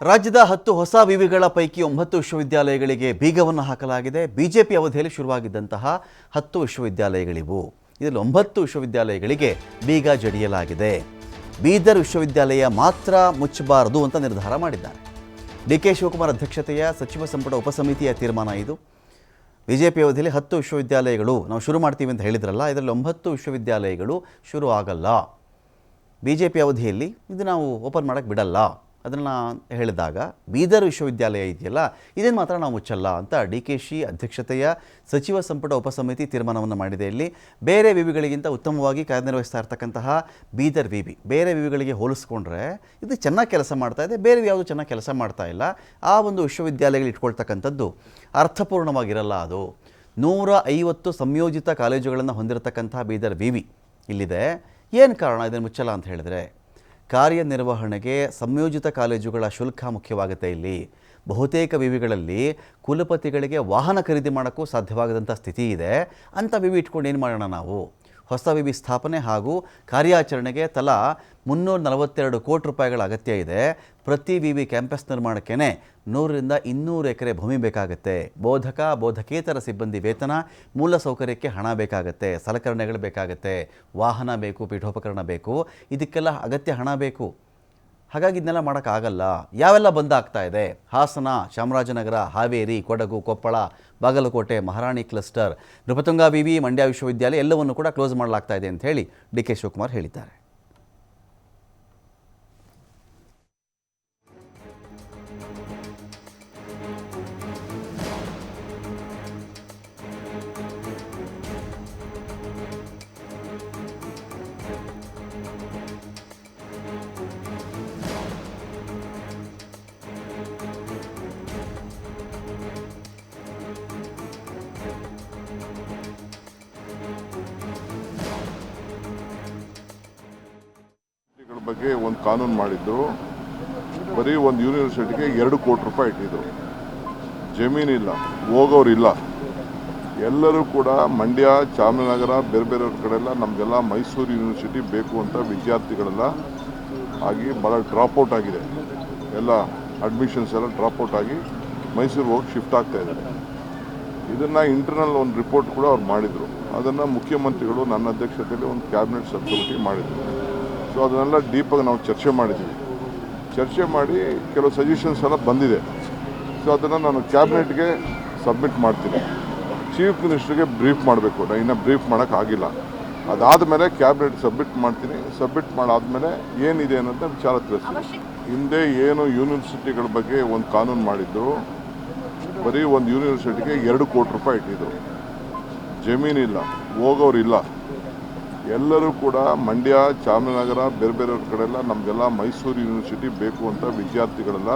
ರಾಜ್ಯದ 10 ಹೊಸ ವಿವಿಗಳ ಪೈಕಿ 9 ವಿಶ್ವವಿದ್ಯಾಲಯಗಳಿಗೆ ಬೀಗವನ್ನು ಹಾಕಲಾಗಿದೆ. ಬಿಜೆಪಿ ಅವಧಿಯಲ್ಲಿ ಶುರುವಾಗಿದ್ದಂತಹ 10 ವಿಶ್ವವಿದ್ಯಾಲಯಗಳಿವು. ಇದರಲ್ಲಿ 9 ವಿಶ್ವವಿದ್ಯಾಲಯಗಳಿಗೆ ಬೀಗ ಜಡಿಯಲಾಗಿದೆ. ಬೀದರ್ ವಿಶ್ವವಿದ್ಯಾಲಯ ಮಾತ್ರ ಮುಚ್ಚಬಾರದು ಅಂತ ನಿರ್ಧಾರ ಮಾಡಿದ್ದಾರೆ. ಡಿ.ಕೆ. ಶಿವಕುಮಾರ್ ಅಧ್ಯಕ್ಷತೆಯ ಸಚಿವ ಸಂಪುಟ ಉಪಸಮಿತಿಯ ತೀರ್ಮಾನ ಇದು. ಬಿಜೆಪಿ ಅವಧಿಯಲ್ಲಿ 10 ವಿಶ್ವವಿದ್ಯಾಲಯಗಳು ನಾವು ಶುರು ಮಾಡ್ತೀವಿ ಅಂತ ಹೇಳಿದ್ರಲ್ಲ, ಇದರಲ್ಲಿ 9 ವಿಶ್ವವಿದ್ಯಾಲಯಗಳು ಶುರು ಆಗಲ್ಲ. ಬಿಜೆಪಿ ಅವಧಿಯಲ್ಲಿ ಇದು ನಾವು ಓಪನ್ ಮಾಡೋಕ್ಕೆ ಬಿಡಲ್ಲ ಅದನ್ನು ಹೇಳಿದಾಗ ಬೀದರ್ ವಿಶ್ವವಿದ್ಯಾಲಯ ಇದೆಯಲ್ಲ ಇದನ್ನು ಮಾತ್ರ ನಾವು ಮುಚ್ಚಲ್ಲ ಅಂತ ಡಿ.ಕೆ.ಶಿ ಅಧ್ಯಕ್ಷತೆಯ ಸಚಿವ ಸಂಪುಟ ಉಪಸಮಿತಿ ತೀರ್ಮಾನವನ್ನು ಮಾಡಿದೆ. ಇಲ್ಲಿ ಬೇರೆ ವಿವಿಗಳಿಗಿಂತ ಉತ್ತಮವಾಗಿ ಕಾರ್ಯನಿರ್ವಹಿಸ್ತಾ ಇರ್ತಕ್ಕಂತಹ ಬೀದರ್ ವಿವಿ ಬೇರೆ ವಿವಿಗಳಿಗೆ ಹೋಲಿಸ್ಕೊಂಡ್ರೆ ಇದು ಚೆನ್ನಾಗಿ ಕೆಲಸ ಮಾಡ್ತಾ ಇದೆ, ಬೇರೆ ಯಾವುದು ಚೆನ್ನಾಗಿ ಕೆಲಸ ಮಾಡ್ತಾ ಇಲ್ಲ. ಆ ಒಂದು ವಿಶ್ವವಿದ್ಯಾಲಯಗಳು ಇಟ್ಕೊಳ್ತಕ್ಕಂಥದ್ದು ಅರ್ಥಪೂರ್ಣವಾಗಿರಲ್ಲ. ಅದು 150 ಸಂಯೋಜಿತ ಕಾಲೇಜುಗಳನ್ನು ಹೊಂದಿರತಕ್ಕಂಥ ಬೀದರ್ ವಿವಿ ಇಲ್ಲಿದೆ. ಏನು ಕಾರಣ ಇದನ್ನು ಮುಚ್ಚಲ್ಲ ಅಂತ ಹೇಳಿದ್ರೆ, ಕಾರ್ಯನಿರ್ವಹಣೆಗೆ ಸಂಯೋಜಿತ ಕಾಲೇಜುಗಳ ಶುಲ್ಕ ಮುಖ್ಯವಾಗುತ್ತೆ. ಇಲ್ಲಿ ಬಹುತೇಕ ವಿವಿಗಳಲ್ಲಿ ಕುಲಪತಿಗಳಿಗೆ ವಾಹನ ಖರೀದಿ ಮಾಡೋಕ್ಕೂ ಸಾಧ್ಯವಾಗದಂಥ ಸ್ಥಿತಿ ಇದೆ. ಅಂಥ ವಿವಿ ಇಟ್ಕೊಂಡು ಏನು ಮಾಡೋಣ ನಾವು? ಹೊಸ ವಿವಿ ಸ್ಥಾಪನೆ ಹಾಗೂ ಕಾರ್ಯಾಚರಣೆಗೆ ತಲಾ 342 ಕೋಟಿ ರೂಪಾಯಿಗಳ ಅಗತ್ಯ ಇದೆ. ಪ್ರತಿ ವಿವಿ ಕ್ಯಾಂಪಸ್ ನಿರ್ಮಾಣಕ್ಕೆ 100 ರಿಂದ 200 ಎಕರೆ ಭೂಮಿ ಬೇಕಾಗುತ್ತೆ. ಬೋಧಕೇತರ ಸಿಬ್ಬಂದಿ ವೇತನ, ಮೂಲಸೌಕರ್ಯಕ್ಕೆ ಹಣ ಬೇಕಾಗುತ್ತೆ, ಸಲಕರಣೆಗಳು ಬೇಕಾಗುತ್ತೆ, ವಾಹನ ಬೇಕು, ಪೀಠೋಪಕರಣ ಬೇಕು, ಇದಕ್ಕೆಲ್ಲ ಅಗತ್ಯ ಹಣ ಬೇಕು. ಹಾಗಾಗಿ ಇದನ್ನೆಲ್ಲ ಮಾಡೋಕ್ಕಾಗಲ್ಲ. ಯಾವೆಲ್ಲ ಬಂದ್ ಆಗ್ತಾ ಇದೆ? ಹಾಸನ, ಚಾಮರಾಜನಗರ, ಹಾವೇರಿ, ಕೊಡಗು, ಕೊಪ್ಪಳ, ಬಾಗಲಕೋಟೆ, ಮಹಾರಾಣಿ ಕ್ಲಸ್ಟರ್, ನೃಪತುಂಗ ವಿವಿ, ಮಂಡ್ಯ ವಿಶ್ವವಿದ್ಯಾಲಯ ಎಲ್ಲವನ್ನು ಕೂಡ ಕ್ಲೋಸ್ ಮಾಡಲಾಗ್ತಾ ಇದೆ ಅಂತ ಹೇಳಿ ಡಿ.ಕೆ. ಶಿವಕುಮಾರ್ ಹೇಳಿದ್ದಾರೆ. ಬಗ್ಗೆ ಒಂದು ಕಾನೂನು ಮಾಡಿದ್ದು, ಬರೀ ಒಂದು ಯೂನಿವರ್ಸಿಟಿಗೆ 2 ಕೋಟಿ ರೂಪಾಯಿ ಇಟ್ಟಿದ್ರು. ಜಮೀನಿಲ್ಲ, ಹೋಗೋರಿಲ್ಲ. ಎಲ್ಲರೂ ಕೂಡ ಮಂಡ್ಯ, ಚಾಮರಾಜನಗರ, ಬೇರೆ ಬೇರೆ ಕಡೆಲ್ಲ ನಮಗೆಲ್ಲ ಮೈಸೂರು ಯೂನಿವರ್ಸಿಟಿ ಬೇಕು ಅಂತ ವಿದ್ಯಾರ್ಥಿಗಳೆಲ್ಲ ಆಗಿ ಭಾಳ ಡ್ರಾಪ್ಔಟ್ ಆಗಿದೆ. ಎಲ್ಲ ಅಡ್ಮಿಷನ್ಸ್ ಎಲ್ಲ ಡ್ರಾಪ್ಔಟ್ ಆಗಿ ಮೈಸೂರಿಗೆ ಹೋಗಿ ಶಿಫ್ಟ್ ಆಗ್ತಾ ಇದ್ದಾರೆ. ಇದನ್ನು ಇಂಟರ್ನಲ್ ಒಂದು ರಿಪೋರ್ಟ್ ಕೂಡ ಅವ್ರು ಮಾಡಿದರು. ಅದನ್ನು ಮುಖ್ಯಮಂತ್ರಿಗಳು ನನ್ನ ಅಧ್ಯಕ್ಷತೆಯಲ್ಲಿ ಒಂದು ಕ್ಯಾಬಿನೆಟ್ ಸಬ್ ಕಮಿಟಿ ಮಾಡಿದರು. ಸೊ ಅದನ್ನೆಲ್ಲ ಡೀಪಾಗಿ ನಾವು ಚರ್ಚೆ ಮಾಡಿದ್ದೀವಿ. ಚರ್ಚೆ ಮಾಡಿ ಕೆಲವು ಸಜೆಷನ್ಸ್ ಎಲ್ಲ ಬಂದಿದೆ. ಸೊ ಅದನ್ನು ನಾನು ಕ್ಯಾಬಿನೆಟ್ಗೆ ಸಬ್ಮಿಟ್ ಮಾಡ್ತೀನಿ. ಚೀಫ್ ಮಿನಿಸ್ಟ್ರಿಗೆ ಬ್ರೀಫ್ ಮಾಡಬೇಕು. ನಾನು ಇನ್ನೂ ಬ್ರೀಫ್ ಮಾಡೋಕ್ಕಾಗಿಲ್ಲ. ಅದಾದಮೇಲೆ ಕ್ಯಾಬಿನೆಟ್ ಸಬ್ಮಿಟ್ ಮಾಡ್ತೀನಿ. ಸಬ್ಮಿಟ್ ಮಾಡಾದಮೇಲೆ ಏನಿದೆ ಅನ್ನೋದನ್ನ ವಿಚಾರ ತಿಳಿಸ್ತೀನಿ. ಹಿಂದೆ ಏನು ಯೂನಿವರ್ಸಿಟಿಗಳ ಬಗ್ಗೆ ಒಂದು ಕಾನೂನು ಮಾಡಿದ್ದು, ಬರೀ ಒಂದು ಯೂನಿವರ್ಸಿಟಿಗೆ 2 ಕೋಟಿ ರೂಪಾಯಿ ಇಟ್ಟಿದ್ರು. ಜಮೀನಿಲ್ಲ, ಹೋಗೋರಿಲ್ಲ. ಎಲ್ಲರೂ ಕೂಡ ಮಂಡ್ಯ, ಚಾಮರಾಜನಗರ, ಬೇರೆ ಬೇರೆ ಕಡೆಲ್ಲ ನಮಗೆಲ್ಲ ಮೈಸೂರು ಯೂನಿವರ್ಸಿಟಿ ಬೇಕು ಅಂತ ವಿದ್ಯಾರ್ಥಿಗಳೆಲ್ಲ